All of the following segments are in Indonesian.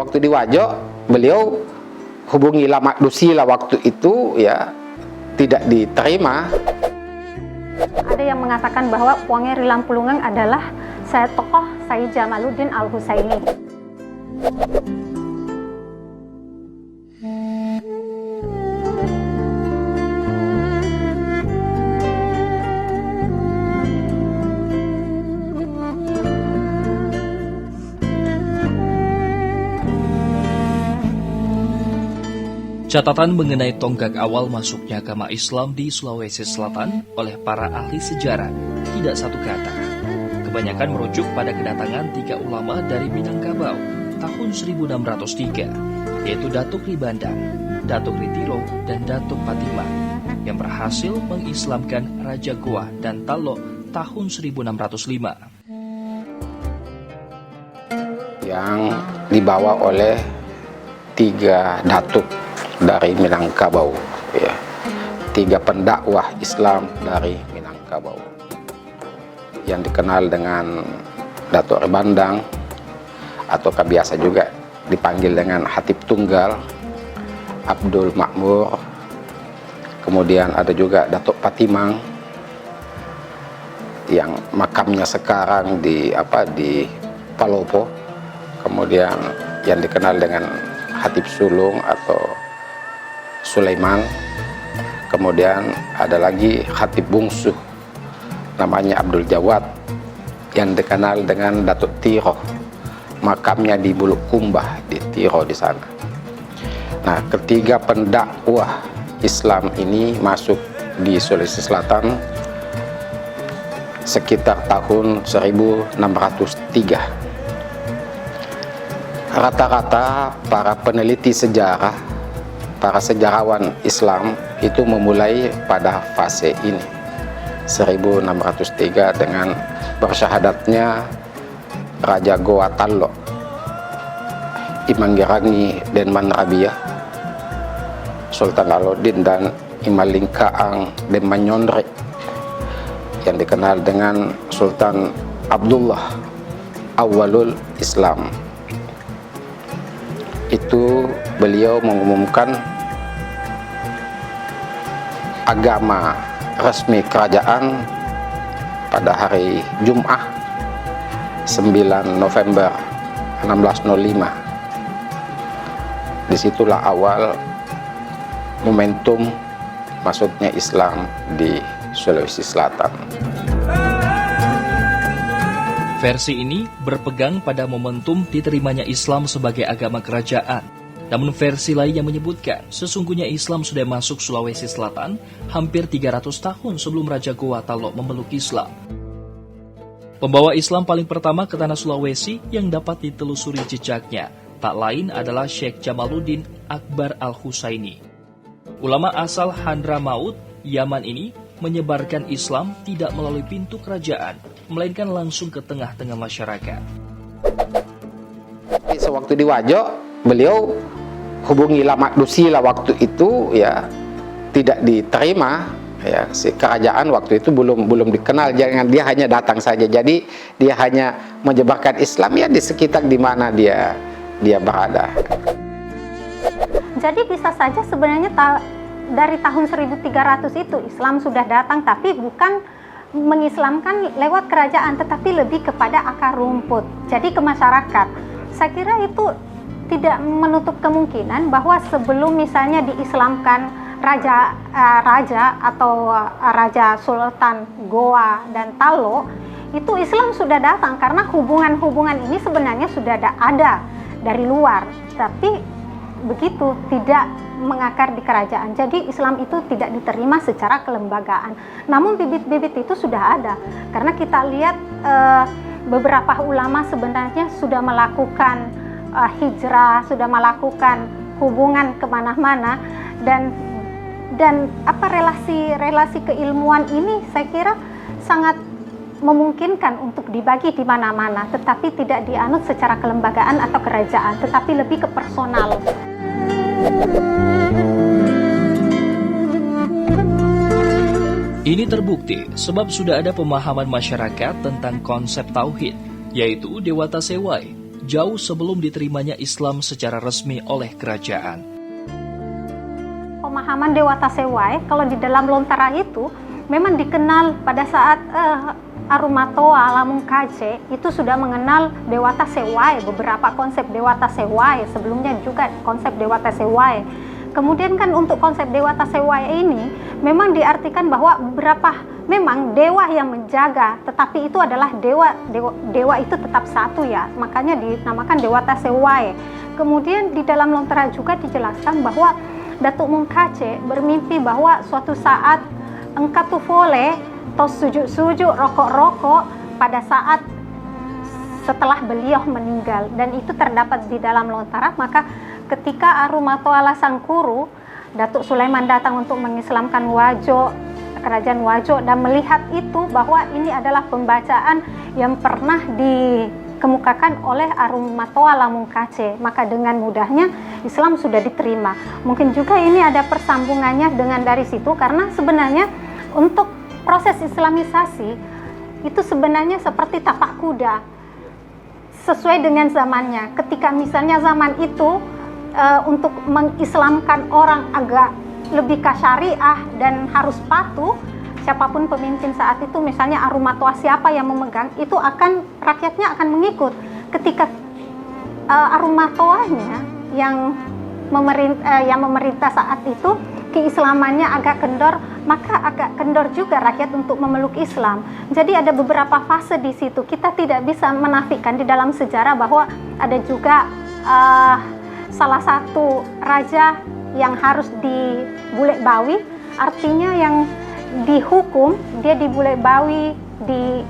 sewaktu di Wajo, beliau hubungi Lama Dusila waktu itu ya tidak diterima. Ada yang mengatakan bahwa Wangeri Lampulungang adalah tokoh Sayyid Jamaluddin Al-Husaini. Catatan mengenai tonggak awal masuknya agama Islam di Sulawesi Selatan oleh para ahli sejarah tidak satu kata. Kebanyakan merujuk pada kedatangan 3 ulama dari Minangkabau tahun 1603, yaitu Datuk Ribandang, Datuk Ritiro, dan Datuk Patimah, yang berhasil mengislamkan Raja Goa dan Talo tahun 1605. Yang dibawa oleh 3 datuk dari Minangkabau, ya, 3 pendakwah Islam dari Minangkabau, yang dikenal dengan Datuk Ribandang, atau biasa juga dipanggil dengan Hatib Tunggal, Abdul Makmur. Kemudian ada juga Datuk Patimang, yang makamnya sekarang di Palopo. Kemudian yang dikenal dengan Hatib Sulung atau Sulaiman. Kemudian ada lagi Hatib Bungsu namanya Abdul Jawad, yang dikenal dengan Datuk Tiro, makamnya di Bulukumba di Tiro di sana. Nah, ketiga pendakwah Islam ini masuk di Sulawesi Selatan sekitar tahun 1603. Rata-rata para peneliti sejarah, para sejarawan Islam itu memulai pada fase ini 1603 dengan bersyahadatnya Raja Goa Tallo, Imanggirangi Denman Rabia, Sultan Alauddin dan Imalingkaang Denman Nyondre, yang dikenal dengan Sultan Abdullah Awalul Islam. Itu beliau mengumumkan agama resmi kerajaan pada hari Jumat 9 November 1605. Disitulah awal momentum masuknya Islam di Sulawesi Selatan. Versi ini berpegang pada momentum diterimanya Islam sebagai agama kerajaan. Namun versi lain yang menyebutkan sesungguhnya Islam sudah masuk Sulawesi Selatan hampir 300 tahun sebelum Raja Goa Tallo memeluk Islam. Pembawa Islam paling pertama ke tanah Sulawesi yang dapat ditelusuri jejaknya tak lain adalah Syekh Jamaluddin Akbar Al-Husaini. Ulama asal Hadramaut, Yaman ini menyebarkan Islam tidak melalui pintu kerajaan, melainkan langsung ke tengah-tengah masyarakat. Sewaktu di Wajo, beliau hubungi Lama Dusila waktu itu ya tidak diterima, ya, si kerajaan waktu itu belum dikenal, jangan dia hanya datang saja. Jadi dia hanya menyebarkan Islam ya di sekitar di mana dia berada. Jadi bisa saja sebenarnya dari tahun 1300 itu Islam sudah datang, tapi bukan mengislamkan lewat kerajaan, tetapi lebih kepada akar rumput, jadi ke masyarakat. Saya kira itu tidak menutup kemungkinan bahwa sebelum misalnya diislamkan raja atau Raja Sultan Goa dan Tallo, itu Islam sudah datang, karena hubungan-hubungan ini sebenarnya sudah ada dari luar, tapi begitu tidak mengakar di kerajaan. Jadi Islam itu tidak diterima secara kelembagaan. Namun bibit-bibit itu sudah ada, karena kita lihat beberapa ulama sebenarnya sudah melakukan hijrah, sudah melakukan hubungan kemana-mana, dan relasi keilmuan ini saya kira sangat memungkinkan untuk dibagi di mana-mana, tetapi tidak dianut secara kelembagaan atau kerajaan, tetapi lebih ke personal. Ini terbukti sebab sudah ada pemahaman masyarakat tentang konsep tauhid, yaitu Dewata Sewai, jauh sebelum diterimanya Islam secara resmi oleh kerajaan. Pemahaman Dewata Sewai kalau di dalam Lontara itu memang dikenal pada saat Arumatoa Lamungkace itu sudah mengenal Dewata Sewai, beberapa konsep Dewata Sewai, sebelumnya juga konsep Dewata Sewai. Kemudian kan untuk konsep Dewata Sewai ini memang diartikan bahwa beberapa memang dewa yang menjaga, tetapi itu adalah dewa itu tetap satu ya, makanya dinamakan Dewata Sewai. Kemudian di dalam Lontara juga dijelaskan bahwa Datuk Mungkace bermimpi bahwa suatu saat engkau tuh boleh tos sujud-sujud, rokok-rokok pada saat setelah beliau meninggal, dan itu terdapat di dalam Lontara. Maka ketika Arumatoala Sangkuru, Datuk Sulaiman datang untuk mengislamkan Wajo, kerajaan Wajo, dan melihat itu bahwa ini adalah pembacaan yang pernah dikemukakan oleh Arumatoa Lamungkace, maka dengan mudahnya Islam sudah diterima. Mungkin juga ini ada persambungannya dengan dari situ, karena sebenarnya untuk proses Islamisasi itu sebenarnya seperti tapak kuda, sesuai dengan zamannya. Ketika misalnya zaman itu untuk mengislamkan orang agak lebih ke syariah dan harus patuh, siapapun pemimpin saat itu, misalnya Arumatoa siapa yang memegang, itu akan rakyatnya akan mengikut. Ketika Arumatoanya yang memerintah saat itu keislamannya agak kendor, maka agak kendor juga rakyat untuk memeluk Islam. Jadi ada beberapa fase di situ. Kita tidak bisa menafikan di dalam sejarah bahwa ada juga salah satu raja yang harus dibulek bawi, artinya yang dihukum, dia dibulek bawi,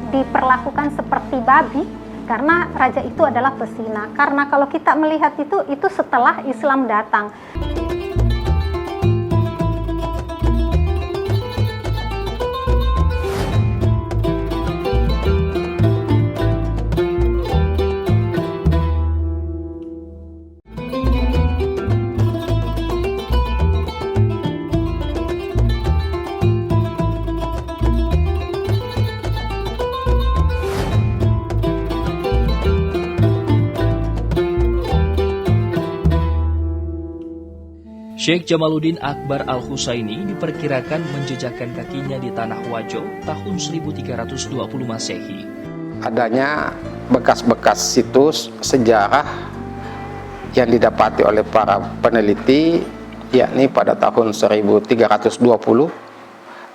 diperlakukan seperti babi, karena raja itu adalah pesina. Karena kalau kita melihat itu setelah Islam datang. Syekh Jamaluddin Akbar Al-Husaini diperkirakan menjejakkan kakinya di tanah Wajo tahun 1320 Masehi. Adanya bekas-bekas situs sejarah yang didapati oleh para peneliti, yakni pada tahun 1320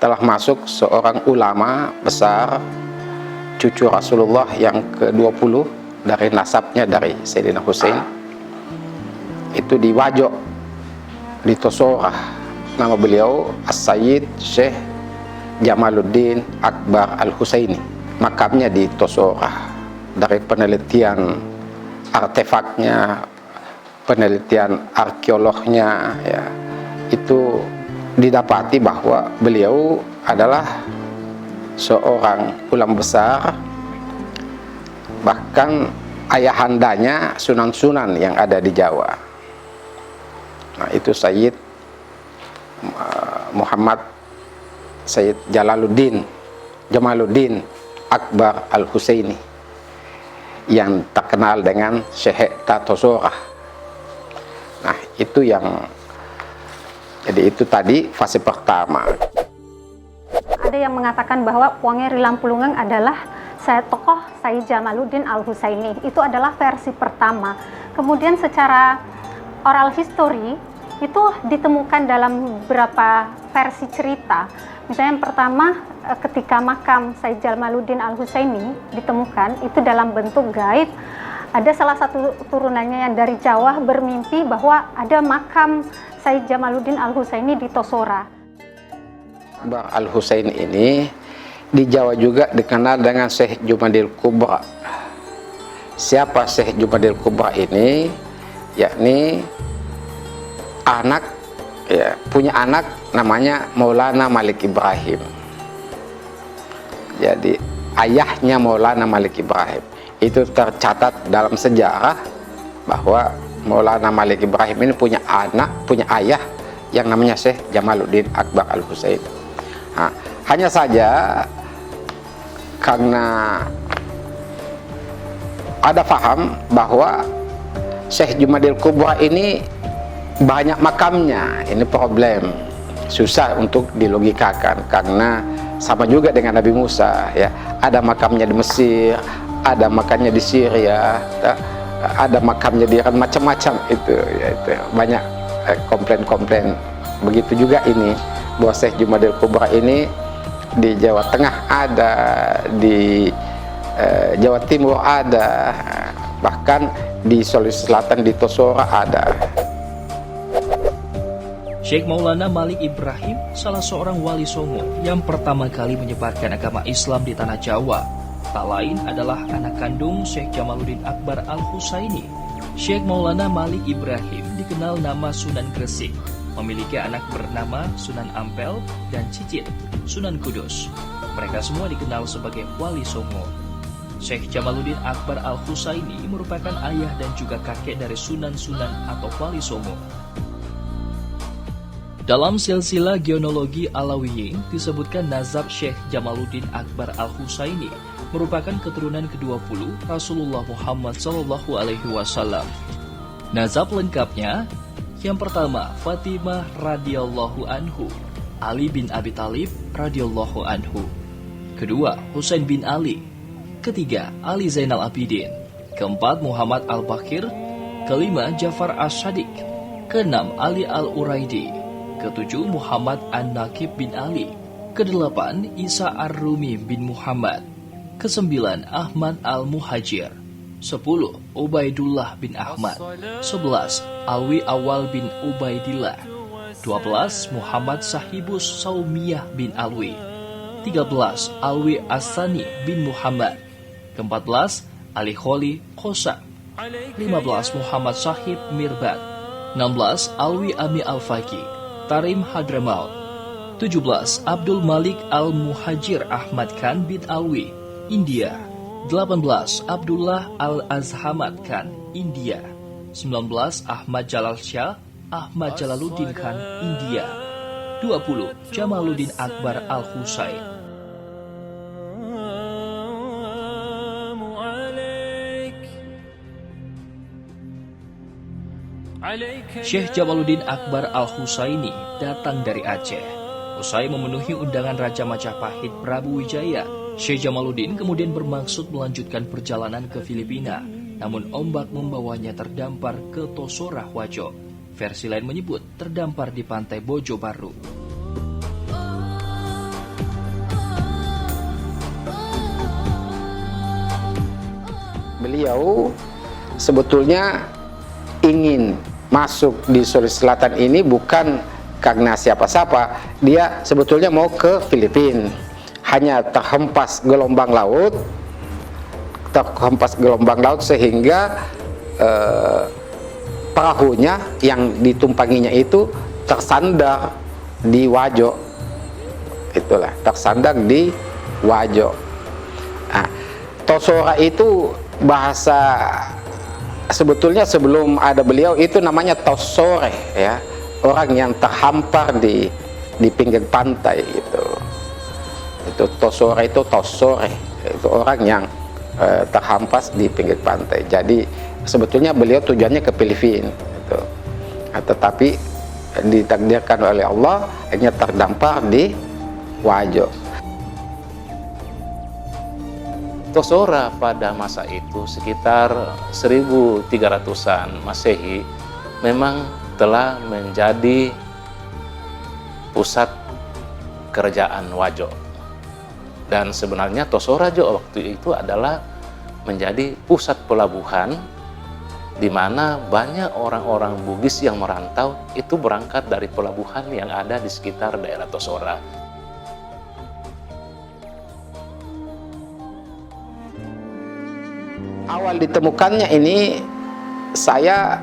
telah masuk seorang ulama besar, cucu Rasulullah yang ke-20 dari nasabnya dari Sayyidina Husain, itu di Wajo, di Tosora. Nama beliau As-Sayyid Syekh Jamaluddin Akbar Al-Husaini. Makamnya di Tosora. Dari penelitian artefaknya, penelitian arkeolognya, ya, itu didapati bahwa beliau adalah seorang ulama besar, bahkan ayahandanya sunan-sunan yang ada di Jawa. Nah, itu Sayyid Muhammad Sayyid Jamaluddin Akbar Al-Husaini yang terkenal dengan Syekh Tatosora. Nah, itu yang jadi itu tadi fase pertama. Ada yang mengatakan bahwa Puangeri Lampulungang adalah tokoh Sayyid Jamaluddin Al-Husaini. Itu adalah versi pertama. Kemudian secara oral history itu ditemukan dalam beberapa versi cerita. Misalnya yang pertama, ketika makam Sayyid Jamaluddin Al-Husaini ditemukan, itu dalam bentuk gaib. Ada salah satu turunannya yang dari Jawa bermimpi bahwa ada makam Sayyid Jamaluddin Al-Husaini di Tosora. Akbar Al-Husaini ini di Jawa juga dikenal dengan Syekh Jumadil Kubra. Siapa Syekh Jumadil Kubra ini? Yakni anak, ya, punya anak namanya Maulana Malik Ibrahim. Jadi ayahnya Maulana Malik Ibrahim. Itu tercatat dalam sejarah bahwa Maulana Malik Ibrahim ini punya anak, punya ayah yang namanya Syekh Jamaluddin Akbar Al-Husaini. Nah, hanya saja karena ada faham bahwa Syekh Jumadil Kubra ini banyak makamnya. Ini problem, susah untuk dilogikakan karena sama juga dengan Nabi Musa ya. Ada makamnya di Mesir, ada makamnya di Syria, ada makamnya di Iran, macam-macam itu ya, itu banyak komplain-komplain. Begitu juga ini bahwa Syekh Jumadil Kubra ini di Jawa Tengah ada, di Jawa Timur ada, bahkan di Sulawesi Selatan di Tosora ada. Syekh Maulana Malik Ibrahim, salah seorang wali Songo yang pertama kali menyebarkan agama Islam di tanah Jawa, tak lain adalah anak kandung Syekh Jamaluddin Akbar Al-Husaini. Syekh Maulana Malik Ibrahim dikenal nama Sunan Gresik, memiliki anak bernama Sunan Ampel dan cicit Sunan Kudus. Mereka semua dikenal sebagai wali Songo. Syekh Jamaluddin Akbar Al-Husaini merupakan ayah dan juga kakek dari Sunan-Sunan atau wali Songo. Dalam silsilah genealogi Alawiyin disebutkan nazab Syekh Jamaluddin Akbar Al-Husaini merupakan keturunan ke-20 Rasulullah Muhammad SAW. Nazab lengkapnya, yang pertama Fatimah radhiyallahu anhu, Ali bin Abi Thalib radhiyallahu anhu. Kedua Husain bin Ali. Ketiga Ali Zainal Abidin. Keempat Muhammad Al-Bakir. Kelima Jafar As-Sadiq. Keenam Ali Al-Uraidi. Ketujuh Muhammad An-Nakib bin Ali. Kedelapan Isa Ar-Rumi bin Muhammad. Kesembilan Ahmad Al-Muhajir. 10 Ubaidullah bin Ahmad. 11 Alwi Awal bin Ubaidillah. 12 Muhammad Sahibus Saumiyah bin Alwi. 13 Alwi Asani bin Muhammad. Ke-14 Ali Kholi Khosa. 15 Muhammad Sahib Mirbad. 16 Alwi Ami Al-Faqi Tarim Hadramaut. 17 Abdul Malik Al-Muhajir Ahmad Khan bin Alwi, India. 18 Abdullah Al-Azhamad Khan, India. 19 Ahmad Jalal Shah Ahmad Jalaluddin Khan, India. 20 Jamaluddin Akbar Al-Husain. Syekh Jamaluddin Akbar Al-Husaini datang dari Aceh. Usai memenuhi undangan Raja Majapahit Prabu Wijaya, Syekh Jamaluddin kemudian bermaksud melanjutkan perjalanan ke Filipina. Namun ombak membawanya terdampar ke Tosora Wajo. Versi lain menyebut terdampar di pantai Bojo Baru. Beliau sebetulnya ingin masuk di Sulawesi Selatan ini bukan karena siapa-siapa. Dia sebetulnya mau ke Filipina. Hanya terhempas gelombang laut sehingga perahunya yang ditumpanginya itu tersandar di Wajo. Itulah, tersandar di Wajo. Nah, Tosora itu bahasa sebetulnya sebelum ada beliau itu namanya Tosore ya, orang yang terhampar di pinggir pantai itu Tosore, itu orang yang terhampas di pinggir pantai. Jadi sebetulnya beliau tujuannya ke Filipina itu. Tetapi ditakdirkan oleh Allah hanya terdampar di Wajo. Tosora pada masa itu sekitar 1300-an Masehi memang telah menjadi pusat kerajaan Wajo. Dan sebenarnya Tosora juga waktu itu adalah menjadi pusat pelabuhan di mana banyak orang-orang Bugis yang merantau itu berangkat dari pelabuhan yang ada di sekitar daerah Tosora. Awal ditemukannya ini saya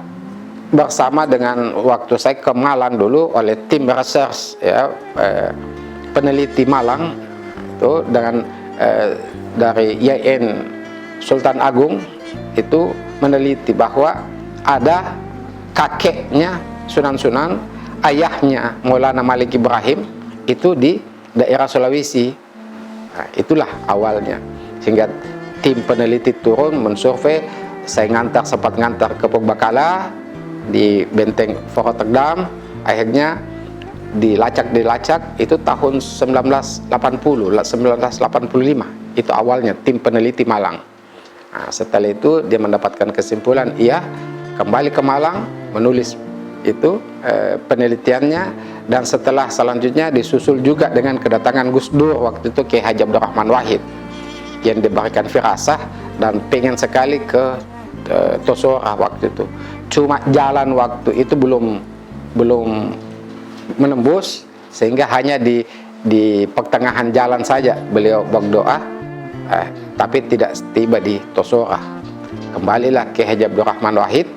bersama dengan waktu saya ke Malang dulu oleh tim research ya, peneliti Malang itu dengan dari YN Sultan Agung itu meneliti bahwa ada kakeknya Sunan-Sunan, ayahnya Maulana Malik Ibrahim itu di daerah Sulawesi. Nah, itulah awalnya, sehingga tim peneliti turun mensurvei. Saya sempat ngantar ke Purbakala di Benteng Rotterdam. Akhirnya dilacak itu tahun 1985 itu awalnya tim peneliti Malang. Nah, setelah itu dia mendapatkan kesimpulan, iya, kembali ke Malang menulis itu penelitiannya, dan selanjutnya disusul juga dengan kedatangan Gus Dur waktu itu, Kiai Haji Abdurrahman Wahid, yang diberikan firasah dan pengen sekali ke Tosora waktu itu. Cuma jalan waktu itu belum menembus, sehingga hanya di pertengahan jalan saja beliau berdoa, tapi tidak tiba di Tosora. Kembalilah Kiai Haji Abdurrahman Wahid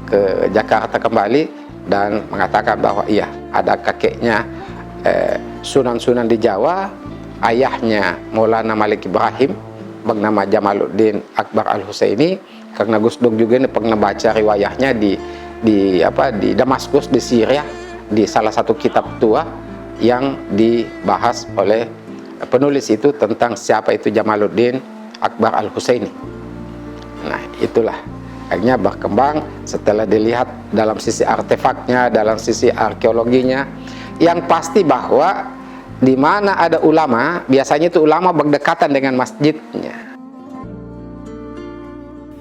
ke Jakarta kembali dan mengatakan bahwa iya, ada kakeknya sunan-sunan di Jawa, ayahnya Maulana Malik Ibrahim bernama Jamaluddin Akbar Al-Husaini, karena Gus Dur juga ini pernah baca riwayahnya di Damaskus di Syria, di salah satu kitab tua yang dibahas oleh penulis itu tentang siapa itu Jamaluddin Akbar Al-Husaini. Nah, itulah akhirnya berkembang setelah dilihat dalam sisi artefaknya, dalam sisi arkeologinya. Yang pasti bahwa di mana ada ulama, biasanya itu ulama berdekatan dengan masjidnya.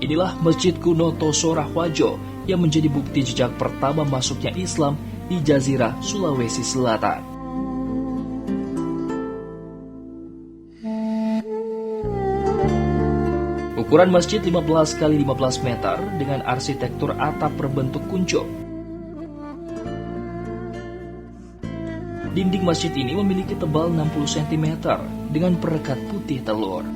Inilah Masjid Kuno Tosora Wajo yang menjadi bukti jejak pertama masuknya Islam di Jazirah Sulawesi Selatan. Ukuran masjid 15 x 15 meter dengan arsitektur atap berbentuk kuncup. Dinding masjid ini memiliki tebal 60 cm dengan perekat putih telur.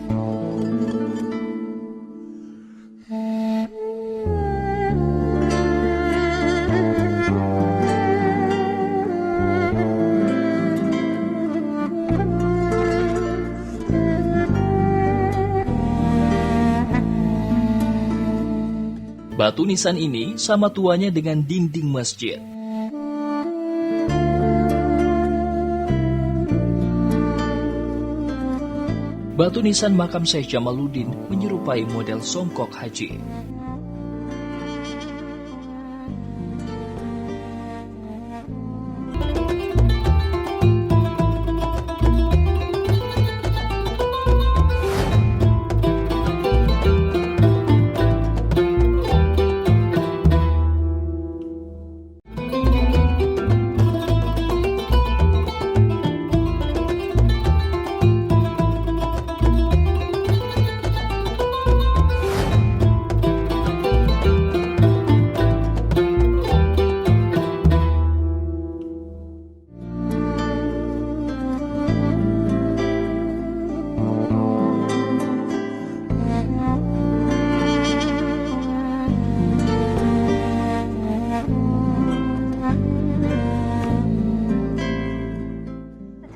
Batu nisan ini sama tuanya dengan dinding masjid. Batu nisan makam Syekh Jamaluddin menyerupai model songkok haji.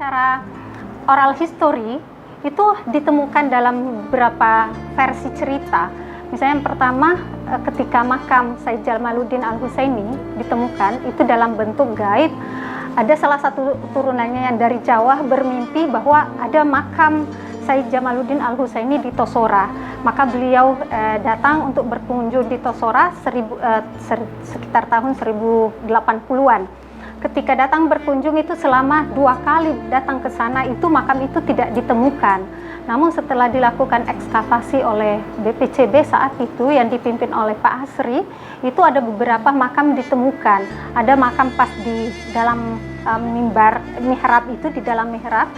Secara oral history itu ditemukan dalam beberapa versi cerita. Misalnya yang pertama, ketika makam Said Jamaluddin Al-Husaini ditemukan itu dalam bentuk gaib. Ada salah satu turunannya yang dari Jawa bermimpi bahwa ada makam Said Jamaluddin Al-Husaini di Tosora. Maka beliau datang untuk berkunjung di Tosora sekitar tahun 1080-an. Ketika datang berkunjung itu selama 2 kali datang ke sana, itu makam itu tidak ditemukan. Namun setelah dilakukan ekskavasi oleh BPCB saat itu yang dipimpin oleh Pak Asri, itu ada beberapa makam ditemukan. Ada makam pas di dalam mihrab itu, di dalam mihrab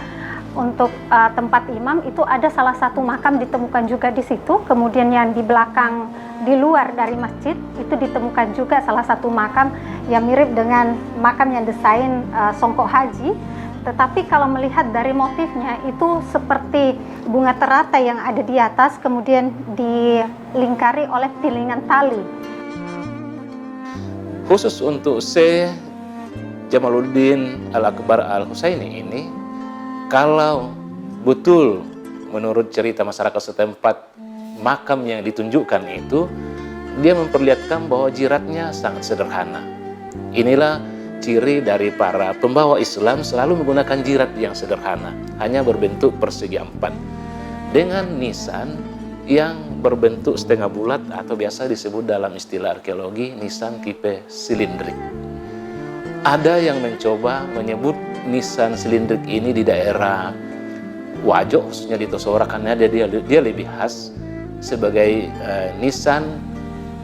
untuk tempat imam itu ada salah satu makam ditemukan juga di situ. Kemudian yang di belakang, di luar dari masjid itu ditemukan juga salah satu makam yang mirip dengan makam yang desain songkok haji. Tetapi kalau melihat dari motifnya itu seperti bunga teratai yang ada di atas kemudian dilingkari oleh pilingan tali. Khusus untuk Syekh Jamaluddin Al-Akbar Al-Husaini ini, kalau betul menurut cerita masyarakat setempat, makam yang ditunjukkan itu, dia memperlihatkan bahwa jiratnya sangat sederhana. Inilah ciri dari para pembawa Islam, selalu menggunakan jirat yang sederhana, hanya berbentuk persegi 4. Dengan nisan yang berbentuk setengah bulat atau biasa disebut dalam istilah arkeologi nisan tipe silindrik. Ada yang mencoba menyebut nisan silindrik ini di daerah Wajo, khususnya di Tosora, karena dia lebih khas sebagai nisan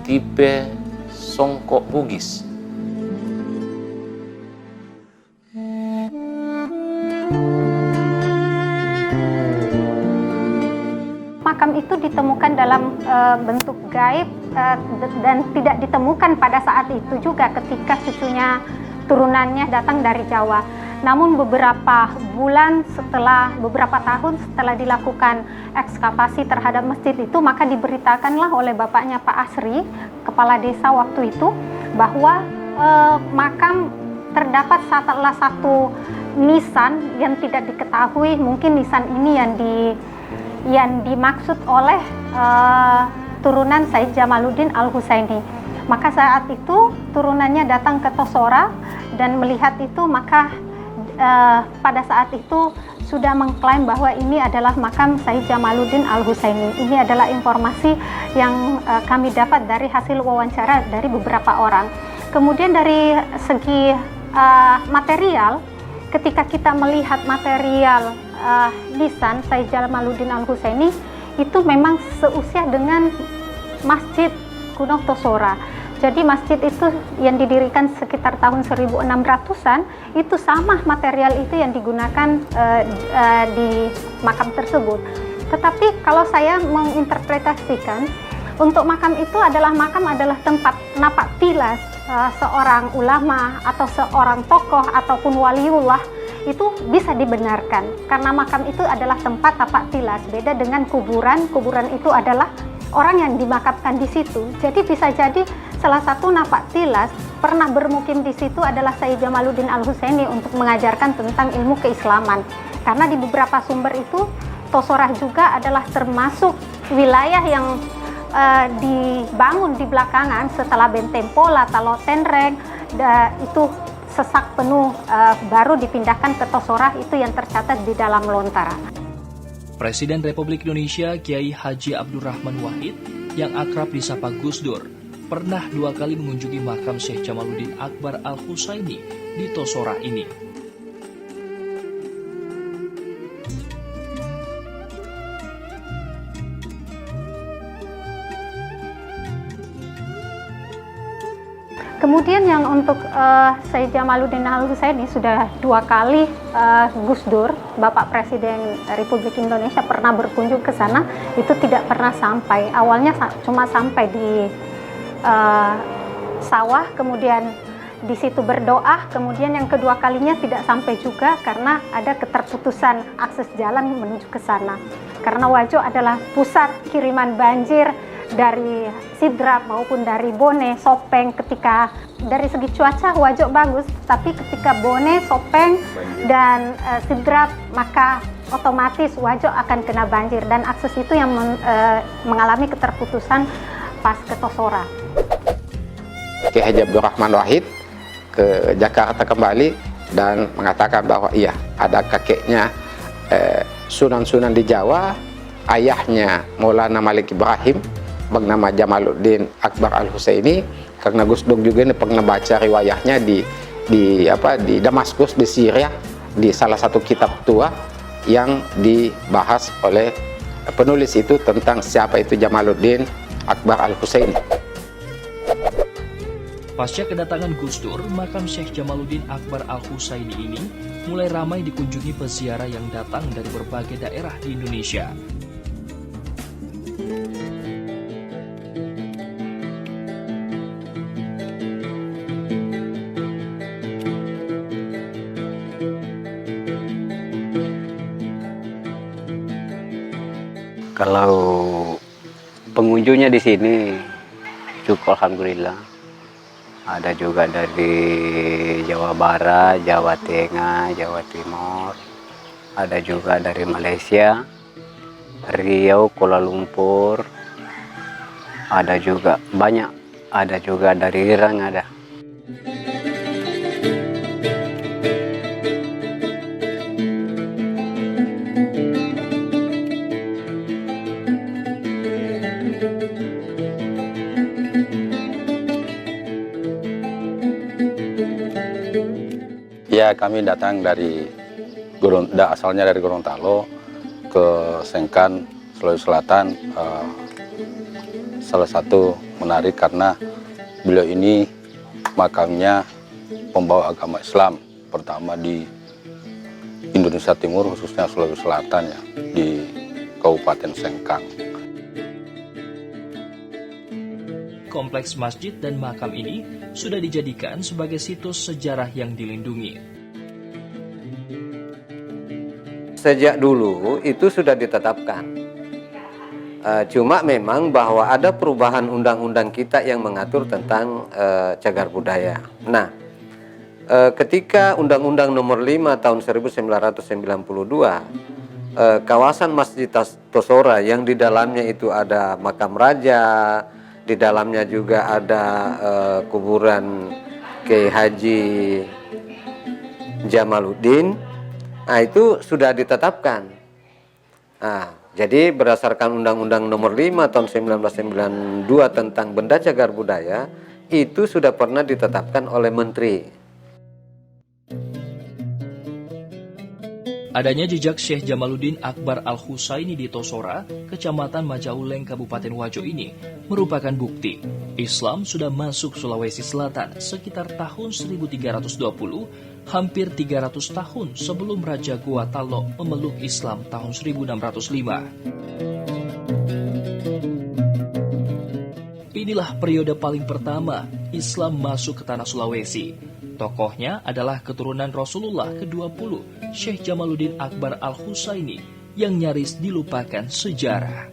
tipe songkok Bugis. Makam itu ditemukan dalam bentuk gaib dan tidak ditemukan pada saat itu juga ketika cucunya turunannya datang dari Jawa. Namun beberapa tahun setelah dilakukan ekskavasi terhadap masjid itu, maka diberitakanlah oleh bapaknya Pak Asri, kepala desa waktu itu, bahwa makam terdapat salah satu nisan yang tidak diketahui, mungkin nisan ini yang dimaksud oleh turunan Said Jamaluddin Al-Husaini. Maka saat itu turunannya datang ke Tosora dan melihat itu, maka pada saat itu sudah mengklaim bahwa ini adalah makam Said Jamaluddin Al-Husaini. Ini adalah informasi yang kami dapat dari hasil wawancara dari beberapa orang. Kemudian dari segi material, ketika kita melihat material nisan Said Jamaluddin Al-Husaini, itu memang seusia dengan Masjid Gunung Tosora. Jadi masjid itu yang didirikan sekitar tahun 1600-an, itu sama material itu yang digunakan di makam tersebut. Tetapi kalau saya menginterpretasikan, untuk makam itu adalah tempat napak tilas seorang ulama atau seorang tokoh ataupun waliullah, itu bisa dibenarkan karena makam itu adalah tempat tapak tilas. Beda dengan kuburan itu adalah orang yang dimakamkan di situ. Jadi bisa jadi salah satu napak tilas pernah bermukim di situ adalah Said Jamaluddin Al-Husaini untuk mengajarkan tentang ilmu keislaman. Karena di beberapa sumber itu Tosora juga adalah termasuk wilayah yang dibangun di belakangan setelah Benteng Pola, Talotenreng, itu sesak penuh, baru dipindahkan ke Tosora, itu yang tercatat di dalam Lontara. Presiden Republik Indonesia Kiai Haji Abdurrahman Wahid yang akrab disapa Gus Dur pernah 2 kali mengunjungi makam Syekh Jamaluddin Akbar Al-Husaini di Tosora ini. Kemudian yang untuk Said Jamaluddin Al-Husaini sudah 2 kali Gus Dur, Bapak Presiden Republik Indonesia, pernah berkunjung ke sana, itu tidak pernah sampai. Awalnya cuma sampai di sawah, kemudian di situ berdoa, kemudian yang kedua kalinya tidak sampai juga karena ada keterputusan akses jalan menuju ke sana. Karena Wajo adalah pusat kiriman banjir dari Sidrap maupun dari Bone, Sopeng. Ketika dari segi cuaca Wajo bagus, tapi ketika Bone, Sopeng dan Sidrap, maka otomatis Wajo akan kena banjir dan akses itu yang mengalami keterputusan pas ke Tosora. Kiai Haji Abdurrahman Wahid ke Jakarta kembali dan mengatakan bahwa iya, ada kakeknya sunan-sunan di Jawa, ayahnya Maulana Malik Ibrahim bernama Jamaluddin Akbar Al-Husaini. Karena Gus Dur juga ini pernah baca riwayahnya di Damaskus di Syria, di salah satu kitab tua yang dibahas oleh penulis itu tentang siapa itu Jamaluddin Akbar Al-Husaini. Pasca kedatangan Gus Dur, makam Syekh Jamaluddin Akbar Al-Husaini ini mulai ramai dikunjungi peziarah yang datang dari berbagai daerah di Indonesia. Kalau pengunjungnya di sini cukup alhamdulillah. Ada juga dari Jawa Barat, Jawa Tengah, Jawa Timur. Ada juga dari Malaysia, Riau, Kuala Lumpur. Ada juga banyak. Ada juga dari Iran ada. Ya, kami datang dari asalnya dari Gorontalo ke Sengkan, Sulawesi Selatan. Salah satu menarik karena beliau ini makamnya pembawa agama Islam pertama di Indonesia Timur, khususnya Sulawesi Selatan ya, di Kabupaten Sengkang. Kompleks masjid dan makam ini sudah dijadikan sebagai situs sejarah yang dilindungi. Sejak dulu itu sudah ditetapkan. Cuma memang bahwa ada perubahan undang-undang kita yang mengatur tentang cagar budaya. Nah, ketika Undang-Undang Nomor 5 Tahun 1992, kawasan Masjid Tosora yang di dalamnya itu ada makam raja, di dalamnya juga ada kuburan Kiai Haji Jamaluddin, nah itu sudah ditetapkan. Nah, jadi berdasarkan Undang-Undang Nomor 5 Tahun 1992 tentang benda cagar budaya, itu sudah pernah ditetapkan oleh Menteri. Adanya jejak Syekh Jamaluddin Akbar Al-Husaini di Tosora, Kecamatan Majauleng, Kabupaten Wajo ini merupakan bukti Islam sudah masuk Sulawesi Selatan sekitar tahun 1320, hampir 300 tahun sebelum Raja Gua Talo memeluk Islam tahun 1605. Inilah periode paling pertama Islam masuk ke tanah Sulawesi. Tokohnya adalah keturunan Rasulullah ke-20, Syekh Jamaluddin Akbar Al-Husaini, yang nyaris dilupakan sejarah.